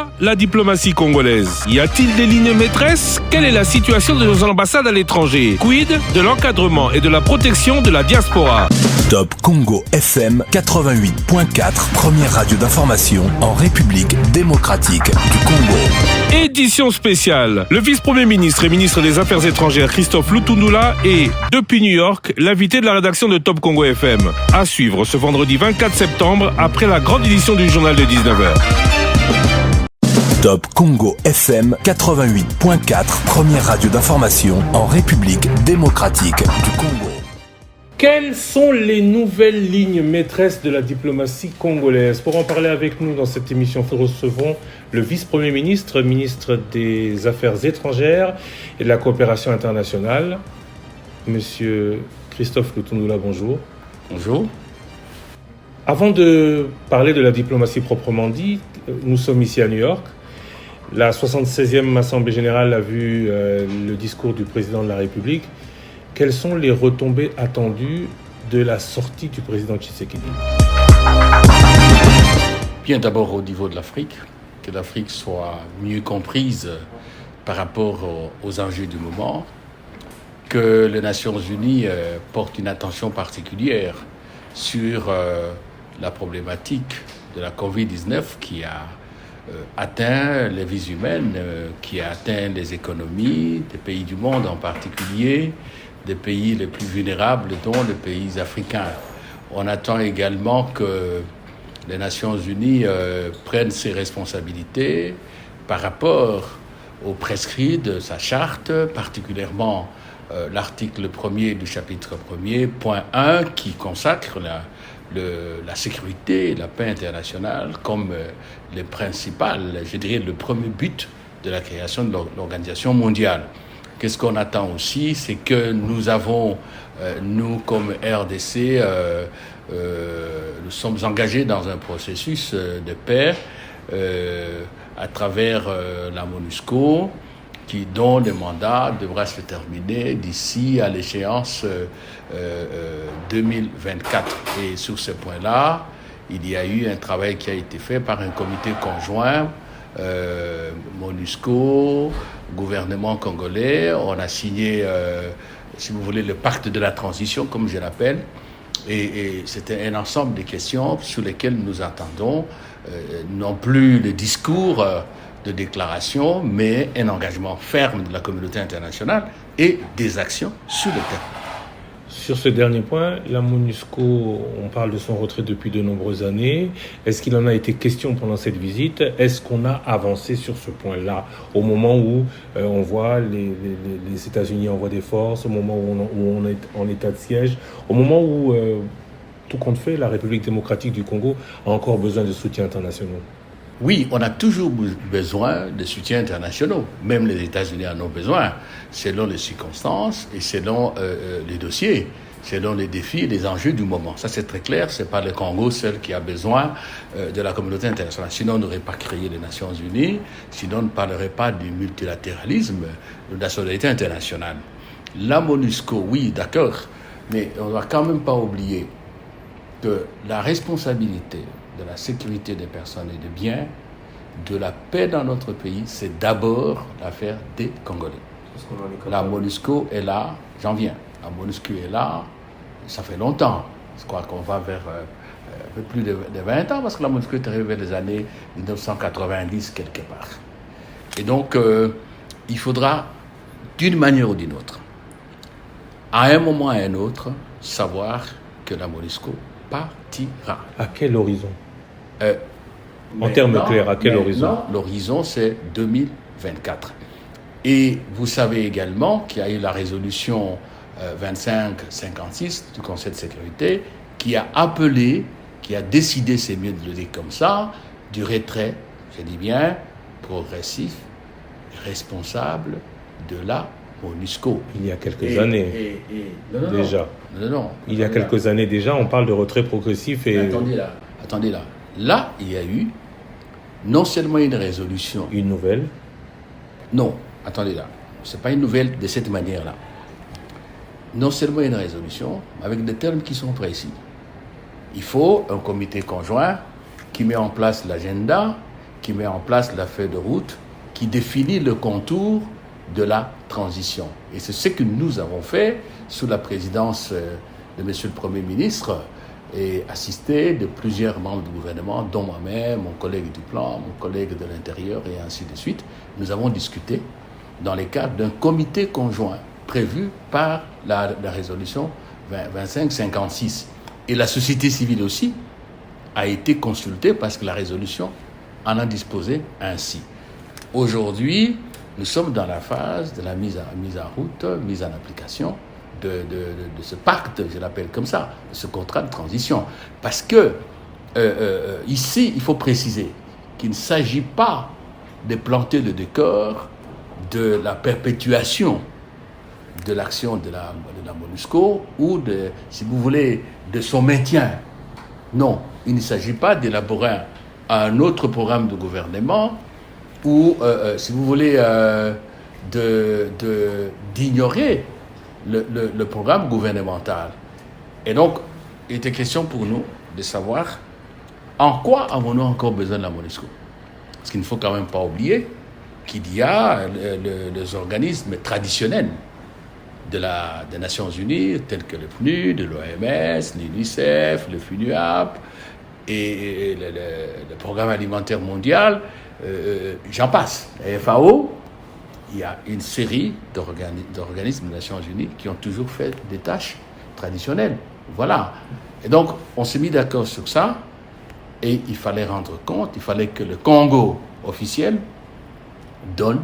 là, la diplomatie congolaise. Y a-t-il des lignes maîtresses? Quelle est la situation de nos ambassades à l'étranger? Quid de l'encadrement et de la protection de la diaspora? Top Congo FM 88.4, première radio d'information en République démocratique du Congo. Édition spéciale. Le vice-premier ministre et ministre des Affaires étrangères Christophe Lutundula est, depuis New York, l'invité de la rédaction de Top Congo FM. À suivre ce vendredi 24 septembre après la grande édition du journal de 19h. Top Congo FM 88.4, première radio d'information en République démocratique du Congo. Quelles sont les nouvelles lignes maîtresses de la diplomatie congolaise? Pour en parler avec nous dans cette émission, nous recevons le vice-premier ministre, ministre des Affaires étrangères et de la coopération internationale, Monsieur Christophe Lutundula. Bonjour. Bonjour. Avant de parler de la diplomatie proprement dit, nous sommes ici à New York. La 76e Assemblée générale a vu le discours du président de la République. Quelles sont les retombées attendues de la sortie du président Tshisekedi? Bien, d'abord au niveau de l'Afrique, que l'Afrique soit mieux comprise par rapport aux enjeux du moment, que les Nations Unies portent une attention particulière sur la problématique de la Covid-19 qui a atteint les vies humaines, qui a atteint les économies des pays du monde, en particulier des pays les plus vulnérables, dont les pays africains. On attend également que les Nations Unies prennent ses responsabilités par rapport aux prescrits de sa charte, particulièrement l'article 1er du chapitre 1er, point 1, qui consacre la sécurité et la paix internationale comme les principales, je dirais, le premier but de la création de l'Organisation mondiale. Qu'est-ce qu'on attend aussi? C'est que nous avons, nous comme RDC, nous sommes engagés dans un processus de paix à travers la MONUSCO, dont le mandat devra se terminer d'ici à l'échéance 2024. Et sur ce point-là, il y a eu un travail qui a été fait par un comité conjoint, MONUSCO, gouvernement congolais. On a signé, si vous voulez, le pacte de la transition, comme je l'appelle. Et c'était un ensemble de questions sur lesquelles nous attendons non plus le discours de déclaration, mais un engagement ferme de la communauté internationale et des actions sur le terrain. Sur ce dernier point, la MONUSCO, on parle de son retrait depuis de nombreuses années. Est-ce qu'il en a été question pendant cette visite? Est-ce qu'on a avancé sur ce point-là au moment où on voit les États-Unis envoient des forces, au moment où on est en état de siège, au moment où, tout compte fait, la République démocratique du Congo a encore besoin de soutien international? Oui, on a toujours besoin de soutien internationaux. Même les États-Unis en ont besoin, selon les circonstances et selon les dossiers, selon les défis et les enjeux du moment. Ça, c'est très clair. C'est pas le Congo seul qui a besoin de la communauté internationale. Sinon, on n'aurait pas créé les Nations Unies. Sinon, on ne parlerait pas du multilatéralisme, de la solidarité internationale. La MONUSCO, oui, d'accord. Mais on ne doit quand même pas oublier que la responsabilité de la sécurité des personnes et des biens, de la paix dans notre pays, c'est d'abord l'affaire des Congolais. La MONUSCO est là, j'en viens. La MONUSCO est là, ça fait longtemps. Je crois qu'on va vers un peu plus de 20 ans, parce que la MONUSCO est arrivée vers les années 1990 quelque part. Et donc, il faudra, d'une manière ou d'une autre, à un moment ou à un autre, savoir que la MONUSCO partira. À quel horizon? En termes clairs, à quel horizon? L'horizon, c'est 2024. Et vous savez également qu'il y a eu la résolution 2556 du Conseil de sécurité qui a appelé, qui a décidé, c'est mieux de le dire comme ça, du retrait, je dis bien, progressif, responsable de la MONUSCO. Il y a quelques années déjà. Non. Il y a quelques années déjà, on parle de retrait progressif et... Attendez là. Là, il y a eu non seulement une résolution... Une nouvelle? Non, attendez là. C'est pas une nouvelle de cette manière-là. Non seulement une résolution, avec des termes qui sont précis. Il faut un comité conjoint qui met en place l'agenda, qui met en place la feuille de route, qui définit le contour de la transition. Et c'est ce que nous avons fait sous la présidence de M. le Premier ministre et assisté de plusieurs membres du gouvernement, dont moi-même, mon collègue du plan, mon collègue de l'Intérieur et ainsi de suite. Nous avons discuté dans le cadre d'un comité conjoint prévu par la résolution 2556. Et la société civile aussi a été consultée parce que la résolution en a disposé ainsi. Aujourd'hui, nous sommes dans la phase de la mise en route, mise en application de ce pacte, je l'appelle comme ça, de ce contrat de transition. Parce que ici, il faut préciser qu'il ne s'agit pas de planter le décor de la perpétuation de l'action de la MONUSCO ou si vous voulez, de son maintien. Non, il ne s'agit pas d'élaborer un autre programme de gouvernement ou, si vous voulez, d'ignorer le programme gouvernemental. Et donc, il était question pour nous de savoir en quoi avons-nous encore besoin de la MONUSCO. Parce qu'il ne faut quand même pas oublier qu'il y a les organismes traditionnels des Nations Unies, tels que le PNUD, l'OMS, l'UNICEF, le FUNUAP et le Programme alimentaire mondial, j'en passe. La FAO, il y a une série d'organismes des Nations Unies qui ont toujours fait des tâches traditionnelles. Voilà. Et donc, on s'est mis d'accord sur ça et il fallait rendre compte, il fallait que le Congo officiel donne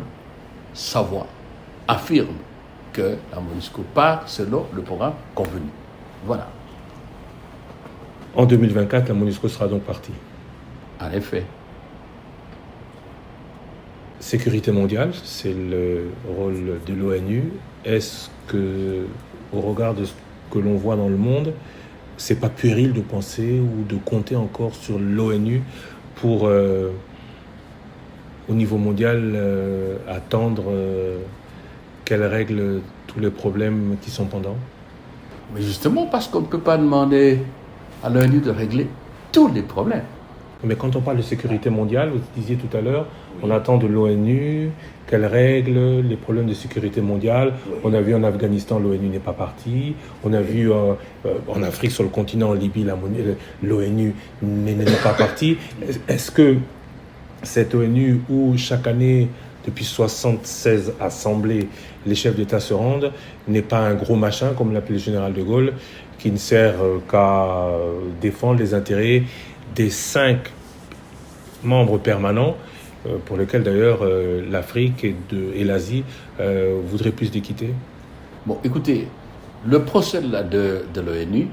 sa voix, affirme que la MONUSCO part selon le programme convenu. Voilà. En 2024, la MONUSCO sera donc partie. En effet. Sécurité mondiale, c'est le rôle de l'ONU. Est-ce que, au regard de ce que l'on voit dans le monde, c'est pas puéril de penser ou de compter encore sur l'ONU pour, au niveau mondial, attendre qu'elle règle tous les problèmes qui sont pendants? Mais justement, parce qu'on ne peut pas demander à l'ONU de régler tous les problèmes. Mais quand on parle de sécurité mondiale, vous disiez tout à l'heure, on attend de l'ONU qu'elle règle les problèmes de sécurité mondiale. On a vu en Afghanistan, l'ONU n'est pas partie. On a vu en Afrique, sur le continent, en Libye, l'ONU n'est pas partie. Est-ce que cette ONU où chaque année, depuis 76 assemblées, les chefs d'État se rendent, n'est pas un gros machin, comme l'appelait le général de Gaulle, qui ne sert qu'à défendre les intérêts des 5 membres permanents, pour lesquels d'ailleurs l'Afrique et l'Asie voudraient plus d'équité? Bon, écoutez, le procès de l'ONU,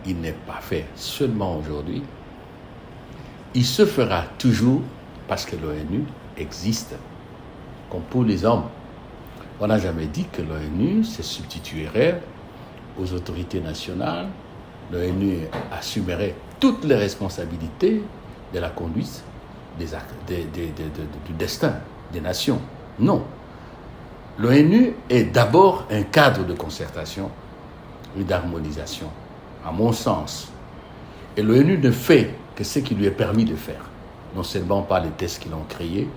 il n'est pas fait seulement aujourd'hui. Il se fera toujours parce que l'ONU existe, comme pour les hommes. On n'a jamais dit que l'ONU se substituerait aux autorités nationales. L'ONU assumerait toutes les responsabilités de la conduite du destin des nations. Non. L'ONU est d'abord un cadre de concertation et d'harmonisation, à mon sens. Et l'ONU ne fait que ce qui lui est permis de faire. Non seulement par les textes qui l'ont créé,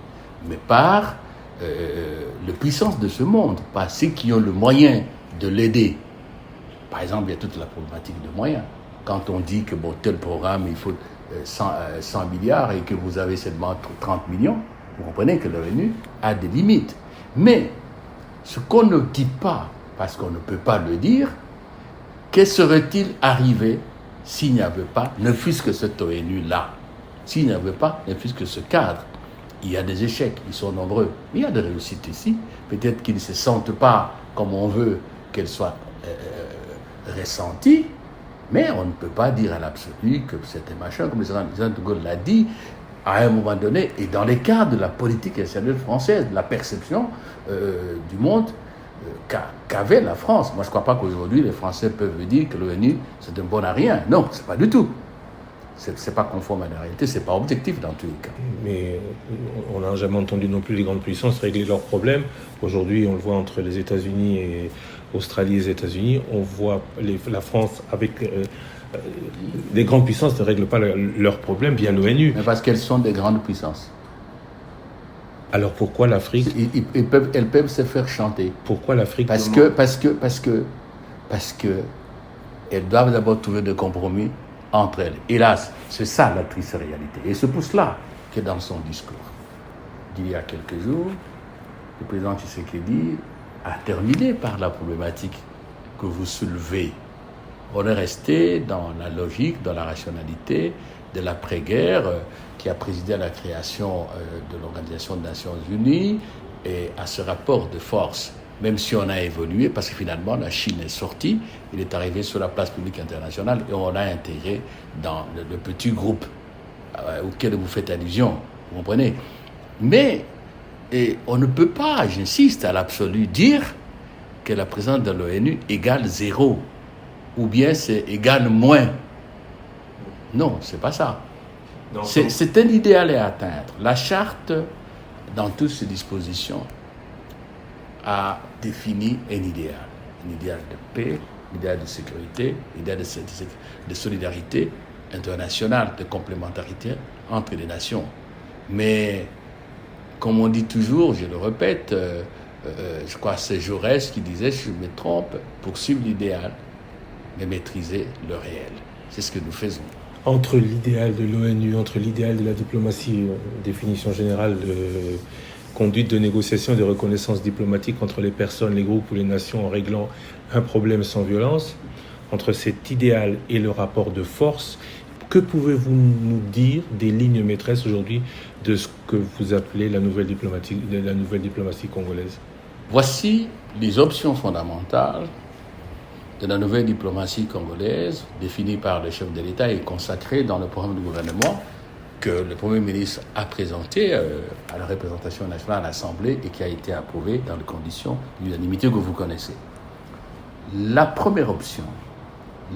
mais par la puissance de ce monde, par ceux qui ont le moyen de l'aider. Par exemple, il y a toute la problématique de moyens. Quand on dit que tel programme, il faut 100 milliards et que vous avez seulement 30 millions, vous comprenez que l'ONU a des limites. Mais ce qu'on ne dit pas, parce qu'on ne peut pas le dire, que serait-il arrivé s'il n'y avait pas, ne fût-ce que cette ONU-là, s'il n'y avait pas, ne fût-ce que ce cadre? Il y a des échecs, ils sont nombreux. Il y a des réussites ici. Peut-être qu'ils ne se sentent pas comme on veut qu'elles soient ressenties, mais on ne peut pas dire à l'absolu que c'était machin, comme le général de Gaulle l'a dit, à un moment donné, et dans les cas de la politique extérieure française, de la perception du monde qu'avait la France. Moi, je ne crois pas qu'aujourd'hui, les Français peuvent dire que l'ONU, c'est un bon à rien. Non, c'est pas du tout. C'est pas conforme à la réalité, c'est pas objectif dans tous les cas. Mais on n'a jamais entendu non plus les grandes puissances régler leurs problèmes. Aujourd'hui, on le voit entre les États-Unis et Australie et les États-Unis. On voit la France avec Les grandes puissances ne règlent pas leurs problèmes via l'ONU. Mais parce qu'elles sont des grandes puissances. Alors pourquoi l'Afrique? Elles peuvent se faire chanter. Pourquoi l'Afrique? Parce que elles doivent d'abord trouver des compromis entre elles. Hélas, c'est ça la triste réalité. Et c'est pour cela que dans son discours d'il y a quelques jours, le président Tshisekedi a terminé par la problématique que vous soulevez. On est resté dans la logique, dans la rationalité de l'après-guerre qui a présidé à la création de l'Organisation des Nations Unies et à ce rapport de force. Même si on a évolué, parce que finalement la Chine est sortie, il est arrivé sur la place publique internationale et on l'a intégré dans le petit groupe auquel vous faites allusion, vous comprenez? Mais on ne peut pas, j'insiste à l'absolu, dire que la présence de l'ONU égale 0 ou bien c'est égal moins. Non, c'est pas ça. C'est un idéal à atteindre. La charte, dans toutes ses dispositions, a défini un idéal de paix, un idéal de sécurité, un idéal de solidarité internationale, de complémentarité entre les nations. Mais, comme on dit toujours, je le répète, je crois que c'est Jaurès qui disait, si je me trompe, poursuivre l'idéal, mais maîtriser le réel. C'est ce que nous faisons. Entre l'idéal de l'ONU, entre l'idéal de la diplomatie, définition générale de conduite de négociation et de reconnaissance diplomatique entre les personnes, les groupes ou les nations en réglant un problème sans violence, entre cet idéal et le rapport de force, que pouvez-vous nous dire des lignes maîtresses aujourd'hui de ce que vous appelez la nouvelle diplomatie congolaise? Voici les options fondamentales de la nouvelle diplomatie congolaise, définie par le chef de l'État et consacrée dans le programme du gouvernement que le Premier ministre a présenté à la représentation nationale à l'Assemblée et qui a été approuvé dans les conditions d'unanimité que vous connaissez. La première option,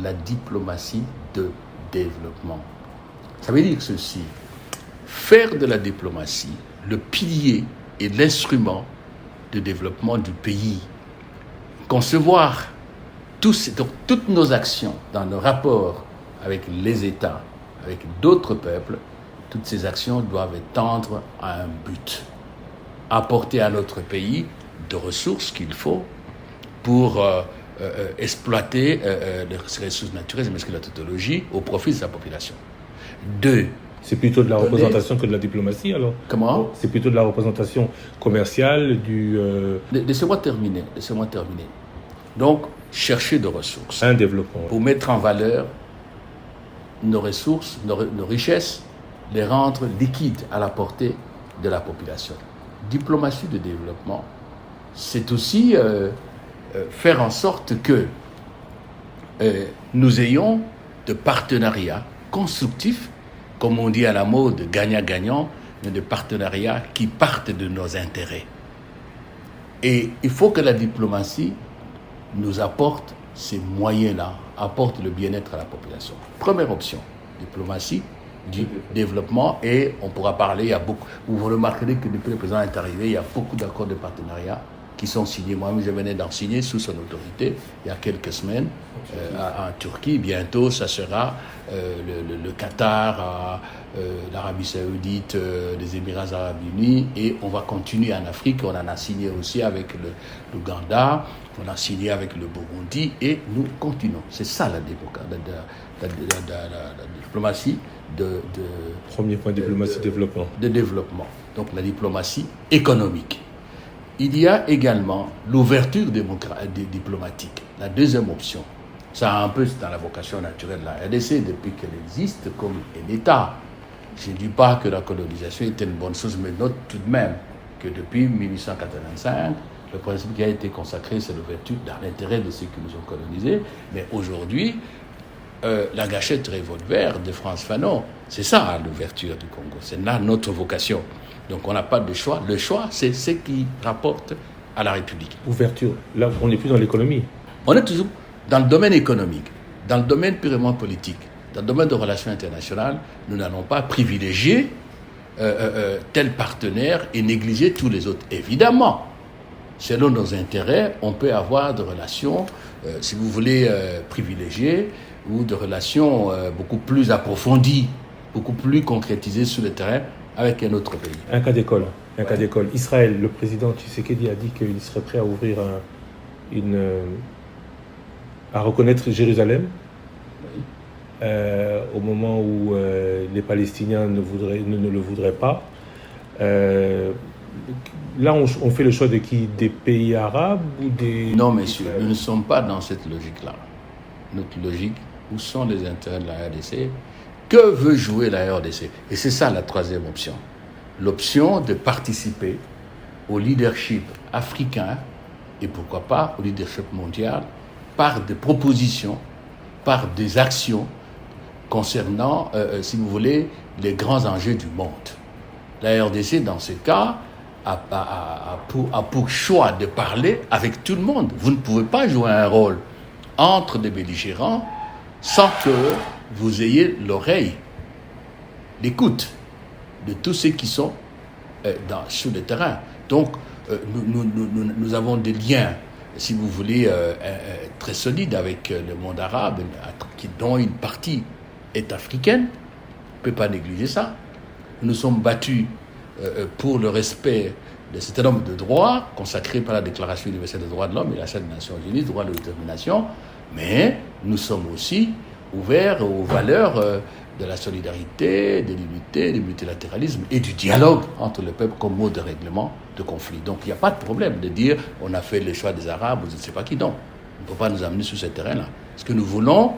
la diplomatie de développement. Ça veut dire ceci, faire de la diplomatie le pilier et l'instrument de développement du pays. Concevoir toutes nos actions dans nos rapports avec les États, avec d'autres peuples, toutes ces actions doivent tendre à un but. Apporter à notre pays de ressources qu'il faut pour exploiter les ressources naturelles et la technologie au profit de sa population. 2. C'est plutôt de la représentation que de la diplomatie, alors? Comment? C'est plutôt de la représentation commerciale, Laissez-moi terminer. Donc, chercher de ressources. Un développement. Pour mettre en valeur nos ressources, nos richesses, les rendre liquides à la portée de la population. Diplomatie de développement, c'est aussi faire en sorte que nous ayons de partenariats constructifs, comme on dit à la mode, gagnant-gagnant, mais de partenariats qui partent de nos intérêts. Et il faut que la diplomatie nous apporte ces moyens-là, apporte le bien-être à la population. Première option, diplomatie du développement, et on pourra parler, vous remarquerez que depuis le président est arrivé, il y a beaucoup d'accords de partenariat qui sont signés. Moi-même, je venais d'en signer sous son autorité il y a quelques semaines en Turquie. Bientôt, ça sera le Qatar, l'Arabie Saoudite, les Émirats Arabes Unis, et on va continuer en Afrique. On en a signé aussi avec l'Ouganda, on a signé avec le Burundi, et nous continuons. C'est ça la diplomatie Premier point, diplomatie développement. De développement. Donc la diplomatie économique. Il y a également l'ouverture diplomatique, la deuxième option. Ça, un peu, c'est dans la vocation naturelle de la RDC depuis qu'elle existe comme un État. Je ne dis pas que la colonisation était une bonne chose, mais note tout de même que depuis 1885, le principe qui a été consacré, c'est l'ouverture dans l'intérêt de ceux qui nous ont colonisés. Mais aujourd'hui, la gâchette revolver de Frantz Fanon, c'est ça l'ouverture du Congo. C'est là notre vocation. Donc on n'a pas de choix. Le choix, c'est ce qui rapporte à la République. Ouverture. Là, on n'est plus dans l'économie. On est toujours dans le domaine économique, dans le domaine purement politique, dans le domaine de relations internationales. Nous n'allons pas privilégier tel partenaire et négliger tous les autres. Évidemment, selon nos intérêts, on peut avoir des relations, si vous voulez, privilégiées ou de relations beaucoup plus approfondies, beaucoup plus concrétisées sur le terrain avec un autre pays. Un cas d'école. Israël, le président Tshisekedi a dit qu'il serait prêt à ouvrir à reconnaître Jérusalem. Oui. Au moment où les Palestiniens ne le voudraient pas. Là, on fait le choix de qui? Des pays arabes ou des... Non, messieurs, nous ne sommes pas dans cette logique-là. Notre logique, où sont les intérêts de la RDC? Que veut jouer la RDC? Et c'est ça la troisième option. L'option de participer au leadership africain et pourquoi pas au leadership mondial par des propositions, par des actions concernant, si vous voulez, les grands enjeux du monde. La RDC, dans ce cas, a pour choix de parler avec tout le monde. Vous ne pouvez pas jouer un rôle entre des belligérants sans que vous ayez l'oreille, l'écoute de tous ceux qui sont sur le terrain. Donc, nous avons des liens, si vous voulez, très solides avec le monde arabe, dont une partie est africaine. On ne peut pas négliger ça. Nous nous sommes battus pour le respect d'un certain nombre de droits consacrés par la Déclaration universelle des droits de l'homme et la Charte des Nations Unies, droit de l'autodetermination, mais nous sommes aussi ouverts aux valeurs de la solidarité, de l'unité, du multilatéralisme et du dialogue entre les peuples comme mode de règlement de conflits. Donc il n'y a pas de problème de dire on a fait le choix des Arabes ou je ne sais pas qui. Non, on ne peut pas nous amener sur ce terrain-là. Ce que nous voulons,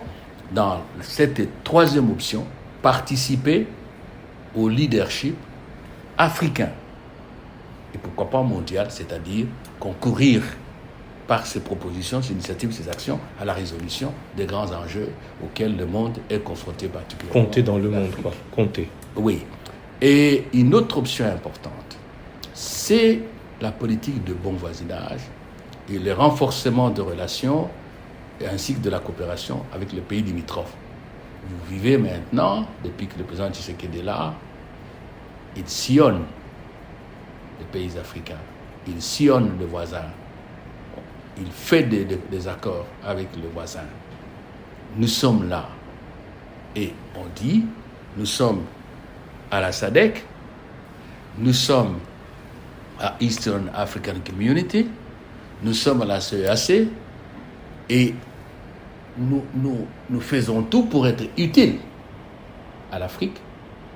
dans cette troisième option, participer au leadership africain et pourquoi pas mondial, c'est-à-dire concourir par ces propositions, ces initiatives, ces actions à la résolution des grands enjeux auxquels le monde est confronté particulièrement. Compter dans le monde, quoi. Compter. Oui. Et une autre option importante, c'est la politique de bon voisinage et le renforcement de relations ainsi que de la coopération avec les pays limitrophes. Vous vivez maintenant, depuis que le président Tshisekedi est là, il sillonne les pays africains, il sillonne le voisin, il fait des accords avec le voisin. Nous sommes là et on dit, nous sommes à la SADC, nous sommes à Eastern African Community, nous sommes à la CEAC et nous faisons tout pour être utiles à l'Afrique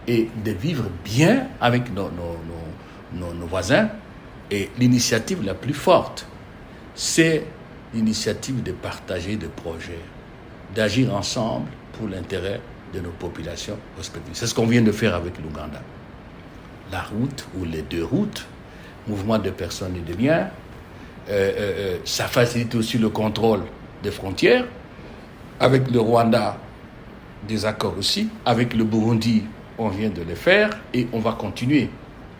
et de vivre bien avec nos voisins. Et l'initiative la plus forte, c'est l'initiative de partager des projets, d'agir ensemble pour l'intérêt de nos populations respectives. C'est ce qu'on vient de faire avec l'Ouganda. La route ou les deux routes, mouvement de personnes et de biens, ça facilite aussi le contrôle des frontières. Avec le Rwanda, des accords aussi. Avec le Burundi, on vient de le faire et on va continuer.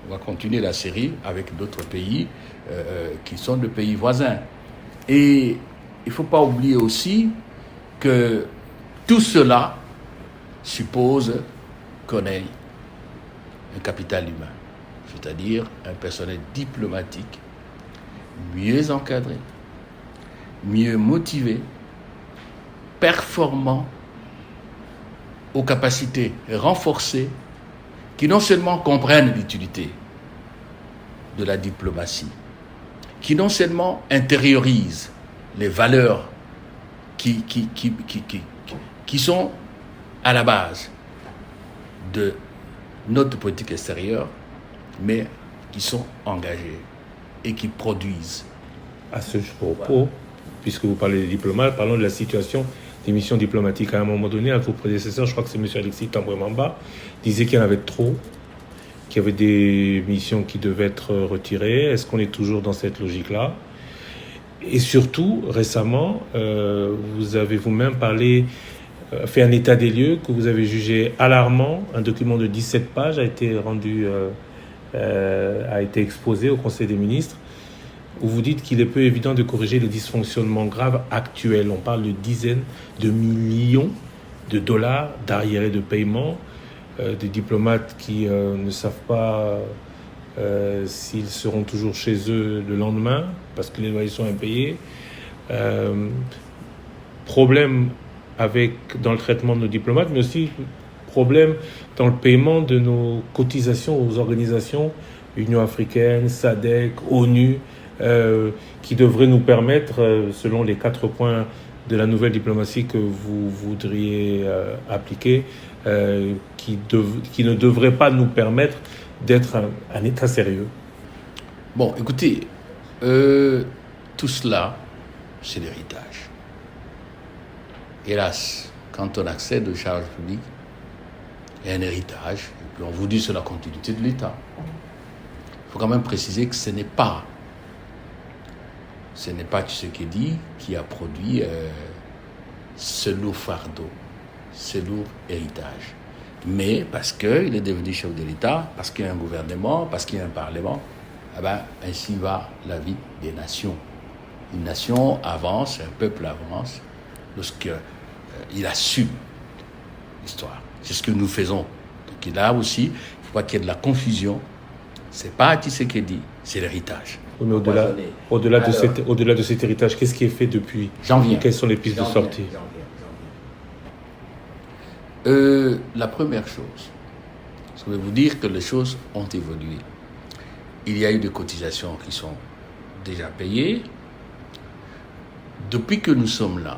On va continuer la série avec d'autres pays qui sont des pays voisins. Et il ne faut pas oublier aussi que tout cela suppose qu'on ait un capital humain, c'est-à-dire un personnel diplomatique mieux encadré, mieux motivé, performant, aux capacités renforcées, qui non seulement comprennent l'utilité de la diplomatie, qui non seulement intériorisent les valeurs qui sont à la base de notre politique extérieure, mais qui sont engagés et qui produisent. À ce propos, puisque vous parlez des diplomates, parlons de la situation des missions diplomatiques. À un moment donné, un de vos prédécesseurs, je crois que c'est M. Alexis Tambwe-Mamba, disait qu'il y en avait trop, qu'il y avait des missions qui devaient être retirées. Est-ce qu'on est toujours dans cette logique-là? Et surtout, récemment, vous avez vous-même fait un état des lieux que vous avez jugé alarmant. Un document de 17 pages a été exposé au Conseil des ministres, où vous dites qu'il est peu évident de corriger les dysfonctionnements graves actuels. On parle de dizaines de millions de dollars d'arriérés de paiement, des diplomates qui ne savent pas s'ils seront toujours chez eux le lendemain, parce que les loyers sont impayés. Problème dans le traitement de nos diplomates, mais aussi problème dans le paiement de nos cotisations aux organisations, Union africaine, SADC, ONU, qui devraient nous permettre, selon les 4 points de la nouvelle diplomatie que vous voudriez appliquer, qui ne devrait pas nous permettre d'être un État sérieux. Bon, écoutez, tout cela, c'est l'héritage. Hélas, quand on accède aux charges publiques, il y a un héritage, et puis on vous dit c'est la continuité de l'État. Il faut quand même préciser que ce n'est pas Tshisekedi qui a produit ce lourd fardeau, ce lourd héritage. Mais parce qu'il est devenu chef de l'État, parce qu'il y a un gouvernement, parce qu'il y a un parlement, ainsi va la vie des nations. Une nation avance, un peuple avance, lorsqu'il assume l'histoire. C'est ce que nous faisons. Donc là aussi, il faut qu'il y ait de la confusion. Ce n'est pas Tshisekedi, c'est l'héritage. Oui, mais au-delà de cet héritage, qu'est-ce qui est fait depuis janvier? Quelles sont les pistes de sortie? La première chose, je vais vous dire que les choses ont évolué. Il y a eu des cotisations qui sont déjà payées. Depuis que nous sommes là,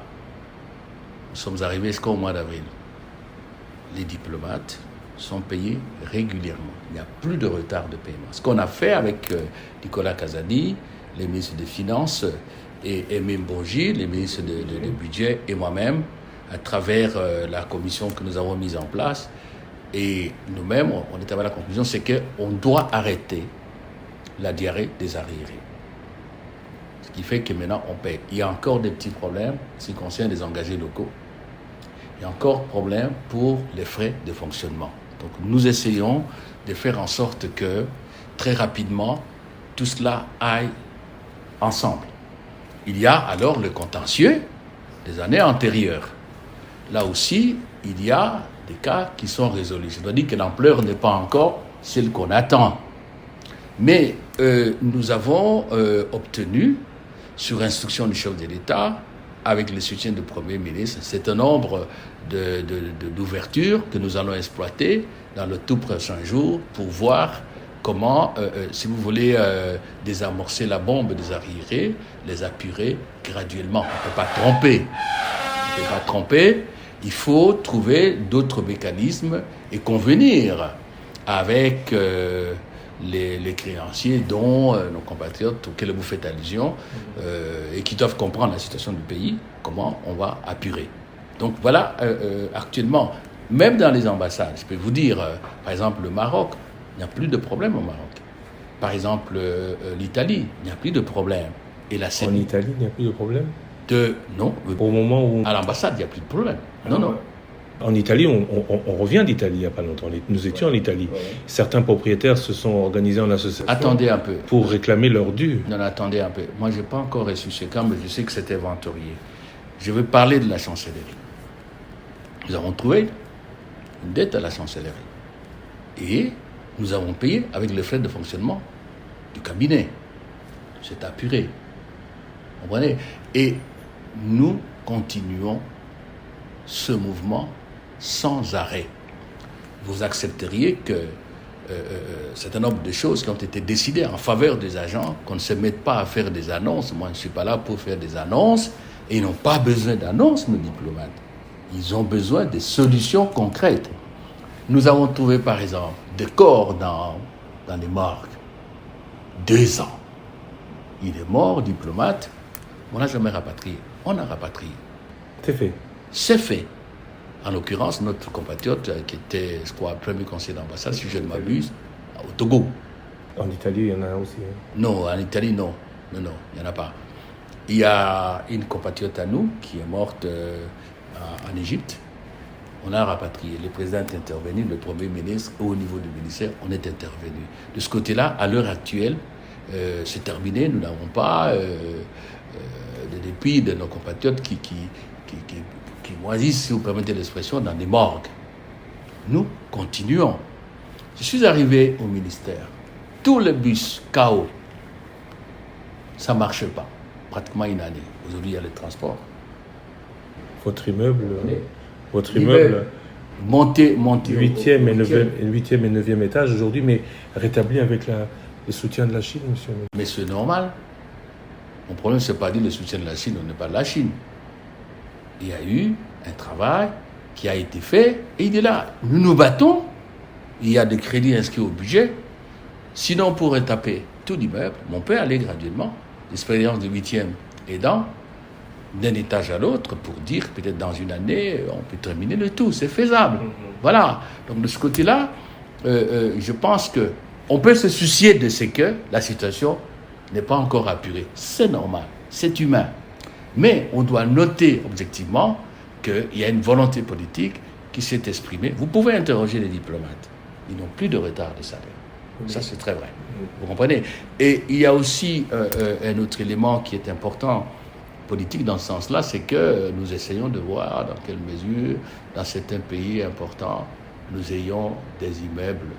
nous sommes arrivés jusqu'au mois d'avril, les diplomates sont payés régulièrement. Il n'y a plus de retard de paiement. Ce qu'on a fait avec Nicolas Kazadi, les ministres des Finances, et Aimé Mbonji, les ministres du Budget, et moi-même, à travers la commission que nous avons mise en place, et nous-mêmes, on est arrivé à la conclusion, c'est qu'on doit arrêter la diarrhée des arriérés. Ce qui fait que maintenant, on paye. Il y a encore des petits problèmes en ce qui concerne les engagés locaux. Il y a encore problème pour les frais de fonctionnement. Donc nous essayons de faire en sorte que, très rapidement, tout cela aille ensemble. Il y a alors le contentieux des années antérieures. Là aussi, il y a des cas qui sont résolus. Je dois dire que l'ampleur n'est pas encore celle qu'on attend. Mais nous avons obtenu, sur instruction du chef de l'État, avec le soutien du Premier ministre, c'est un nombre d'ouvertures que nous allons exploiter dans le tout prochain jour pour voir comment, si vous voulez, désamorcer la bombe des arriérés, les apurer graduellement. On ne peut pas tromper. On ne peut pas tromper. Il faut trouver d'autres mécanismes et convenir avec les créanciers dont nos compatriotes auxquels vous faites allusion et qui doivent comprendre la situation du pays, comment on va apurer. Donc voilà, actuellement, même dans les ambassades, je peux vous dire, par exemple le Maroc, il n'y a plus de problème au Maroc. Par exemple l'Italie, il n'y a plus de problème. Et la En Italie, il n'y a plus de problème? Non. Au moment où... À l'ambassade, il n'y a plus de problème. Non. En Italie, on revient d'Italie il n'y a pas longtemps. Nous étions en Italie. Certains propriétaires se sont organisés en association. Attendez un peu. Pour réclamer leur dû. Non, attendez un peu. Moi, je n'ai pas encore reçu ce cas, mais je sais que c'est inventorié. Je veux parler de la chancellerie. Nous avons trouvé une dette à la chancellerie. Et nous avons payé avec les frais de fonctionnement du cabinet. C'est apuré. Vous comprenez? Et nous continuons ce mouvement sans arrêt. Vous accepteriez que certain nombre de choses qui ont été décidées en faveur des agents, qu'on ne se mette pas à faire des annonces. Moi, je ne suis pas là pour faire des annonces, et ils n'ont pas besoin d'annonces, nos diplomates. Ils ont besoin de solutions concrètes. Nous avons trouvé, par exemple, des corps dans les morgues. 2 ans. Il est mort, diplomate. On n'a jamais rapatrié. On a rapatrié. C'est fait. C'est fait. En l'occurrence, notre compatriote qui était, je crois, premier conseiller d'ambassade, si je ne m'abuse, au Togo. En Italie, il y en a aussi. Non, en Italie, non. Non, il n'y en a pas. Il y a une compatriote à nous qui est morte en Égypte. On a rapatrié. Le président est intervenu, le Premier ministre, au niveau du ministère, on est intervenu. De ce côté-là, à l'heure actuelle, c'est terminé. Nous n'avons pas de dépit de nos compatriotes qui moisissent, si vous permettez l'expression, dans des morgues. Nous continuons. Je suis arrivé au ministère. Tous les bus KO, ça ne marche pas. Pratiquement une année. Aujourd'hui, il y a le transport. Votre immeuble, monté 8e et 9e étage aujourd'hui, mais rétabli avec le soutien de la Chine, monsieur. Mais c'est normal. Mon problème, c'est pas dire le soutien de la Chine, on n'est pas de la Chine. Il y a eu un travail qui a été fait et il est là. Nous nous battons. Il y a des crédits inscrits au budget. Sinon, on pourrait taper tout l'immeuble. On peut aller graduellement. L'expérience de 8e aidant d'un étage à l'autre pour dire peut-être dans une année, on peut terminer le tout. C'est faisable. Voilà. Donc de ce côté-là, je pense qu'on peut se soucier de ce que la situation n'est pas encore apurée. C'est normal. C'est humain. Mais on doit noter objectivement qu'il y a une volonté politique qui s'est exprimée. Vous pouvez interroger les diplomates. Ils n'ont plus de retard de salaire. Ça, c'est très vrai. Vous comprenez? Et il y a aussi un autre élément qui est important, politique dans ce sens-là, c'est que nous essayons de voir dans quelle mesure, dans certains pays importants, nous ayons des immeubles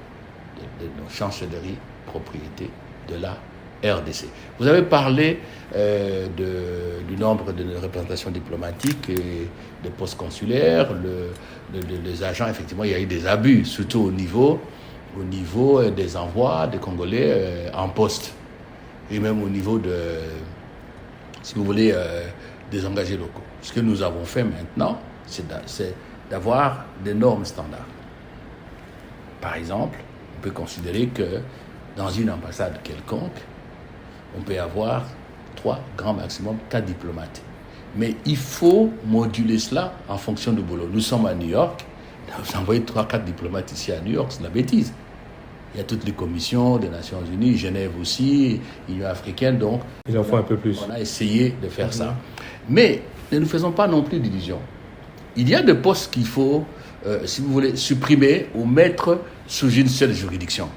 de nos chancelleries, propriété de la RDC. Vous avez parlé du nombre de représentations diplomatiques et de postes consulaires. Les agents, effectivement, il y a eu des abus, surtout au niveau des envois des Congolais en poste. Et même au niveau si vous voulez, des engagés locaux. Ce que nous avons fait maintenant, c'est d'avoir des normes standards. Par exemple, on peut considérer que dans une ambassade quelconque, on peut avoir 3, grand maximum 4 diplomates. Mais il faut moduler cela en fonction du boulot. Nous sommes à New York, vous envoyez 3-4 diplomates ici à New York, c'est de la bêtise. Il y a toutes les commissions des Nations Unies, Genève aussi, Union africaine, donc... Il en faut un peu plus. On a essayé de faire ça. Mais ne nous faisons pas non plus d'illusions. Il y a des postes qu'il faut, si vous voulez, supprimer ou mettre sous une seule juridiction.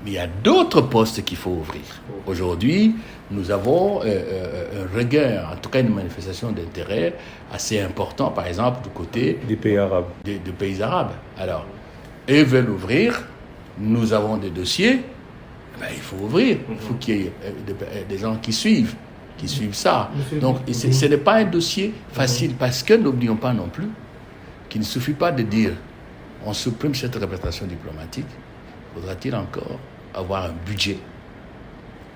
Mais il y a d'autres postes qu'il faut ouvrir. Aujourd'hui, nous avons un regain, en tout cas une manifestation d'intérêt assez important, par exemple, du côté... Des pays arabes. Des pays arabes. Alors, eux veulent ouvrir, nous avons des dossiers, il faut ouvrir. Il faut qu'il y ait des gens qui suivent ça. Donc, ce n'est pas un dossier facile, parce que n'oublions pas non plus qu'il ne suffit pas de dire on supprime cette représentation diplomatique. Faudra-t-il encore avoir un budget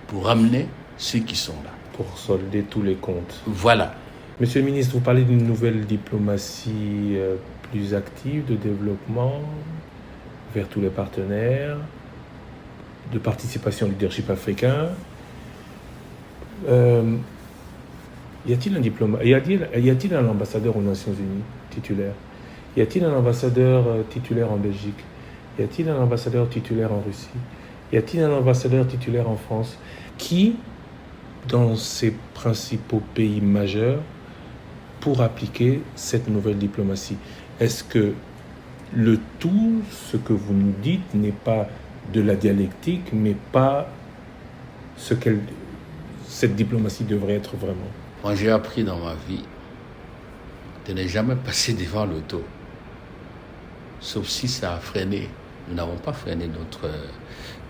pour ramener ceux qui sont là? Pour solder tous les comptes. Voilà. Monsieur le ministre, vous parlez d'une nouvelle diplomatie plus active de développement vers tous les partenaires, de participation au leadership africain. Y a-t-il un ambassadeur aux Nations Unies titulaire? Y a-t-il un ambassadeur titulaire en Belgique? Y a-t-il un ambassadeur titulaire en Russie? Y a-t-il un ambassadeur titulaire en France? Qui, dans ces principaux pays majeurs, pour appliquer cette nouvelle diplomatie? Est-ce que le tout, ce que vous nous dites, n'est pas de la dialectique, mais pas ce qu'elle, cette diplomatie devrait être vraiment? Moi, j'ai appris dans ma vie de ne jamais passer devant l'auto, sauf si ça a freiné. Nous n'avons pas freiné notre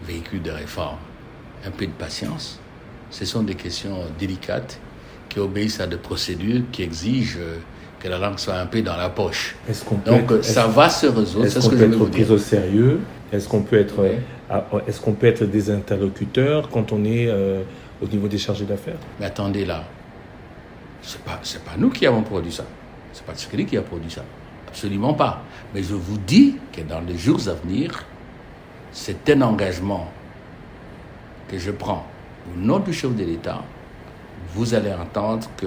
véhicule de réforme. Un peu de patience. Ce sont des questions délicates qui obéissent à des procédures qui exigent que la langue soit un peu dans la poche. Ça va se résoudre. Est-ce qu'on peut être pris au sérieux? Est-ce qu'on peut être des interlocuteurs quand on est au niveau des chargés d'affaires? Mais attendez là, c'est pas nous qui avons produit ça. C'est pas Tshisekedi qui a produit ça. Absolument pas. Mais je vous dis que dans les jours à venir, c'est un engagement que je prends au nom du chef de l'État. Vous allez entendre que,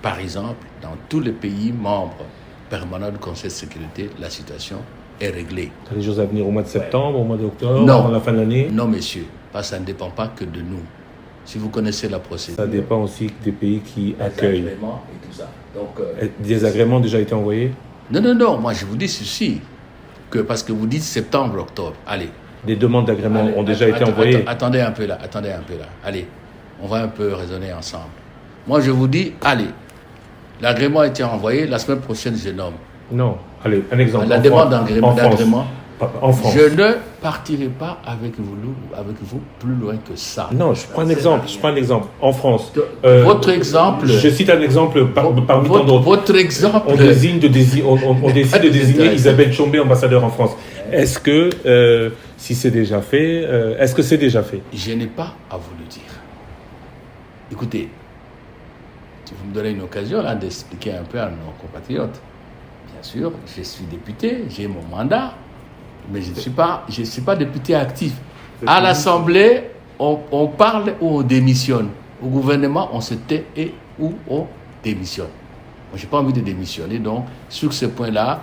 par exemple, dans tous les pays membres permanents du Conseil de sécurité, la situation est réglée. Dans les jours à venir, au mois de septembre, au mois d'octobre, avant la fin de l'année? Non, messieurs. Ça ne dépend pas que de nous. Si vous connaissez la procédure... Ça dépend aussi des pays qui accueillent. Des agréments et tout ça. Donc, des agréments ont déjà été envoyés? Non. Moi, je vous dis ceci. Parce que vous dites septembre, octobre. Allez. Des demandes d'agrément ont déjà été envoyées? Attendez un peu là. Allez. On va un peu raisonner ensemble. Moi, je vous dis, allez. L'agrément a été envoyé. La semaine prochaine, je nomme. Non. Allez, un exemple. La demande d'agrément. En France. Je ne partirai pas avec vous plus loin que ça. Non, je prends un exemple. En France. Votre exemple. Je cite un exemple parmi tant d'autres. Votre exemple. On décide de désigner Isabelle Chombé ambassadeur en France. Est-ce que, si c'est déjà fait, est-ce que c'est déjà fait? Je n'ai pas à vous le dire. Écoutez, si vous me donnez une occasion là d'expliquer un peu à nos compatriotes. Bien sûr, je suis député, j'ai mon mandat. Mais je ne suis pas député actif. À l'Assemblée, on parle ou on démissionne. Au gouvernement, on se tait et ou on démissionne. Moi, je n'ai pas envie de démissionner. Donc, sur ce point-là,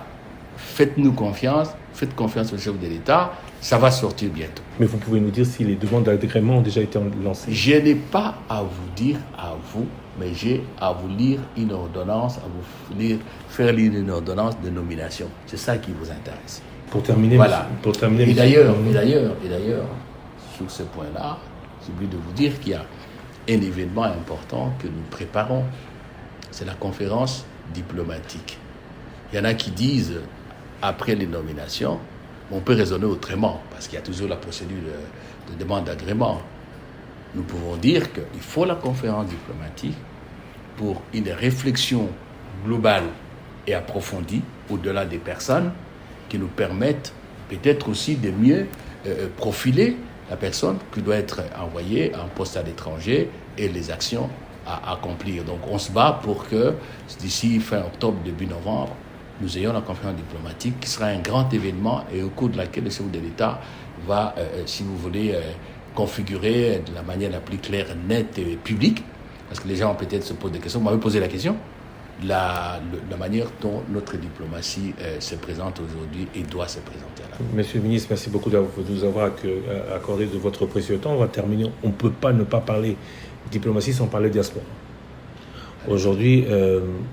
faites-nous confiance. Faites confiance au chef de l'État. Ça va sortir bientôt. Mais vous pouvez nous dire si les demandes d'agrément ont déjà été lancées? Je n'ai pas à vous dire à vous, mais j'ai à vous lire une ordonnance, faire lire une ordonnance de nomination. C'est ça qui vous intéresse. Pour terminer, voilà. Et d'ailleurs, sur ce point-là, j'ai oublié de vous dire qu'il y a un événement important que nous préparons. C'est la conférence diplomatique. Il y en a qui disent, après les nominations, on peut raisonner autrement, parce qu'il y a toujours la procédure de demande d'agrément. Nous pouvons dire qu'il faut la conférence diplomatique pour une réflexion globale et approfondie, au-delà des personnes, qui nous permettent peut-être aussi de mieux profiler la personne qui doit être envoyée en poste à l'étranger et les actions à accomplir. Donc on se bat pour que d'ici fin octobre, début novembre, nous ayons la conférence diplomatique qui sera un grand événement et au cours de laquelle le chef de l'État va, si vous voulez, configurer de la manière la plus claire, nette et publique, parce que les gens peut-être se posent des questions. Vous m'avez posé la question. La manière dont notre diplomatie se présente aujourd'hui et doit se présenter là. Monsieur le ministre, merci beaucoup de nous avoir accordé de votre précieux temps. On va terminer. On ne peut pas ne pas parler diplomatie sans parler diaspora. Aujourd'hui,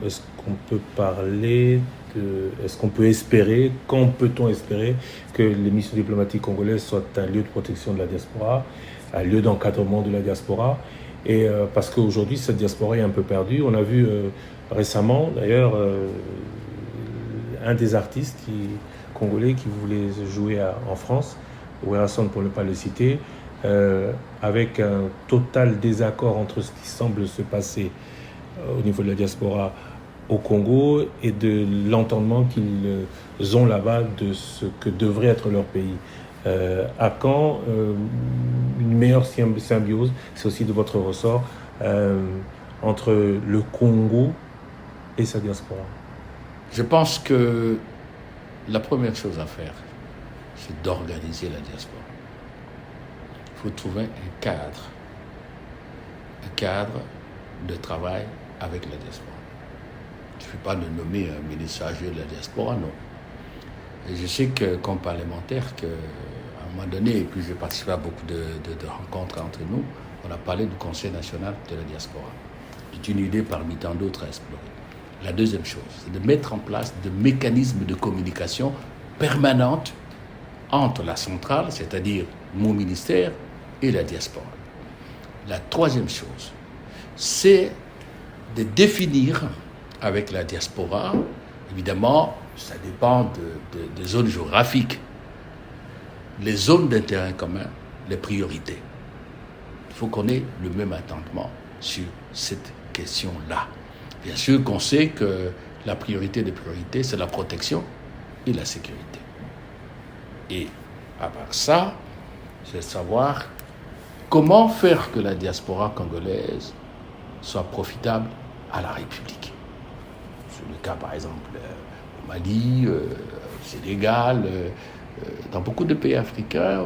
est-ce qu'on peut parler est-ce qu'on peut espérer, quand peut-on espérer que les missions diplomatiques congolaises soient un lieu de protection de la diaspora, un lieu d'encadrement de la diaspora? Et parce qu'aujourd'hui, cette diaspora est un peu perdue. On a vu récemment, d'ailleurs, un des artistes congolais qui voulait jouer en France, Werrason pour ne pas le citer, avec un total désaccord entre ce qui semble se passer au niveau de la diaspora au Congo et de l'entendement qu'ils ont là-bas de ce que devrait être leur pays. À quand une meilleure symbiose, c'est aussi de votre ressort, entre le Congo et sa diaspora? Je pense que la première chose à faire, c'est d'organiser la diaspora. Il faut trouver un cadre de travail avec la diaspora. Il ne suffit pas de nommer un ministre chargé de la diaspora, non. Et je sais que, comme parlementaire, qu'à un moment donné, et puis j'ai participé à beaucoup de rencontres entre nous, on a parlé du Conseil national de la diaspora. C'est une idée parmi tant d'autres à explorer. La deuxième chose, c'est de mettre en place des mécanismes de communication permanente entre la centrale, c'est-à-dire mon ministère, et la diaspora. La troisième chose, c'est de définir avec la diaspora, évidemment, ça dépend des zones géographiques, les zones d'intérêt commun, les priorités. Il faut qu'on ait le même attendement sur cette question-là. Bien sûr qu'on sait que la priorité des priorités, c'est la protection et la sécurité. Et à part ça, c'est de savoir comment faire que la diaspora congolaise soit profitable à la République. C'est le cas, par exemple, au Mali, au Sénégal, dans beaucoup de pays africains,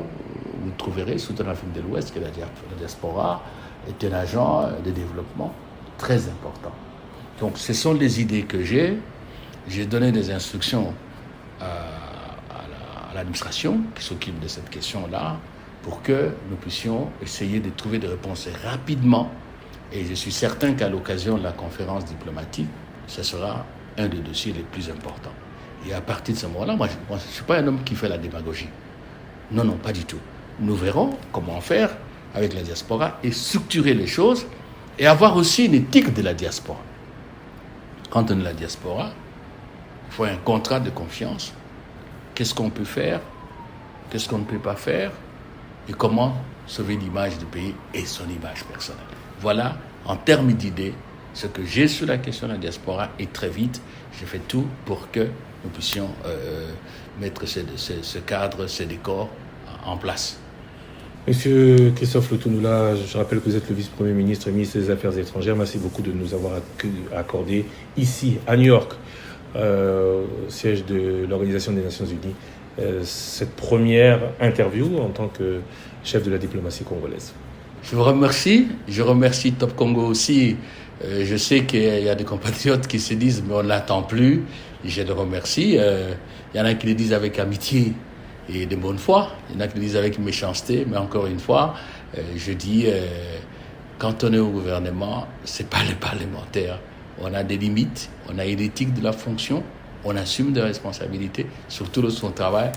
vous trouverez, surtout en Afrique de l'Ouest, que la diaspora est un agent de développement très important. Donc, ce sont les idées que j'ai. J'ai donné des instructions à l'administration qui s'occupe de cette question-là pour que nous puissions essayer de trouver des réponses rapidement. Et je suis certain qu'à l'occasion de la conférence diplomatique, ce sera un des dossiers les plus importants. Et à partir de ce moment-là, moi je ne suis pas un homme qui fait la démagogie. Non, pas du tout. Nous verrons comment faire avec la diaspora et structurer les choses et avoir aussi une éthique de la diaspora. Quand on est la diaspora, il faut un contrat de confiance. Qu'est-ce qu'on peut faire qu'est-ce qu'on ne peut pas faire et comment sauver l'image du pays et son image personnelle. Voilà, en termes d'idées, ce que j'ai sur la question de la diaspora, et très vite, j'ai fait tout pour que nous puissions mettre ce cadre, ce décor en place. Monsieur Christophe Lutunula, je rappelle que vous êtes le vice-premier ministre et ministre des Affaires étrangères. Merci beaucoup de nous avoir accordé ici, à New York, siège de l'Organisation des Nations Unies, cette première interview en tant que chef de la diplomatie congolaise. Je vous remercie. Je remercie Top Congo aussi. Je sais qu'il y a des compatriotes qui se disent « mais on ne l'attend plus ». Je les remercie. Il y en a qui le disent avec amitié et de bonne foi. Il y en a qui le disent avec méchanceté. Mais encore une fois, je dis, quand on est au gouvernement, ce n'est pas les parlementaires. On a des limites, on a une éthique de la fonction, on assume des responsabilités, surtout lorsqu'on travaille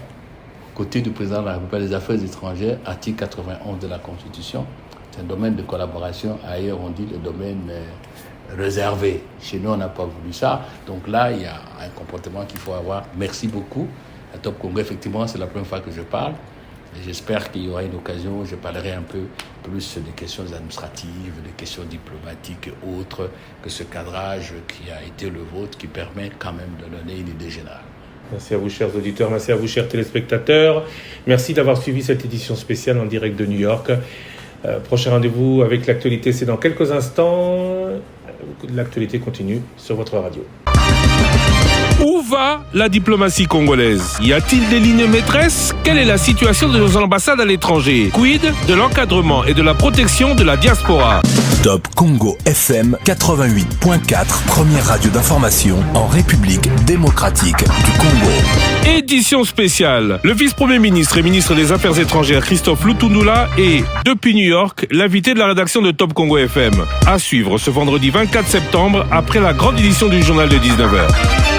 côté du président de la République des Affaires étrangères, article 91 de la Constitution. C'est un domaine de collaboration. Ailleurs, on dit le domaine réservé. Chez nous, on n'a pas voulu ça. Donc là, il y a un comportement qu'il faut avoir. Merci beaucoup. À Top Congo, effectivement, c'est la première fois que je parle. Et j'espère qu'il y aura une occasion où je parlerai un peu plus des questions administratives, des questions diplomatiques et autres, que ce cadrage qui a été le vôtre, qui permet quand même de donner une idée générale. Merci à vous, chers auditeurs. Merci à vous, chers téléspectateurs. Merci d'avoir suivi cette édition spéciale en direct de New York. Prochain rendez-vous avec l'actualité, c'est dans quelques instants. L'actualité continue sur votre radio. Où va la diplomatie congolaise? Y a-t-il des lignes maîtresses? Quelle est la situation de nos ambassades à l'étranger? Quid de l'encadrement et de la protection de la diaspora? Top Congo FM 88.4, première radio d'information en République démocratique du Congo. Édition spéciale. Le vice-premier ministre et ministre des Affaires étrangères Christophe Lutunula est, depuis New York, l'invité de la rédaction de Top Congo FM. À suivre ce vendredi 24 septembre après la grande édition du journal de 19h.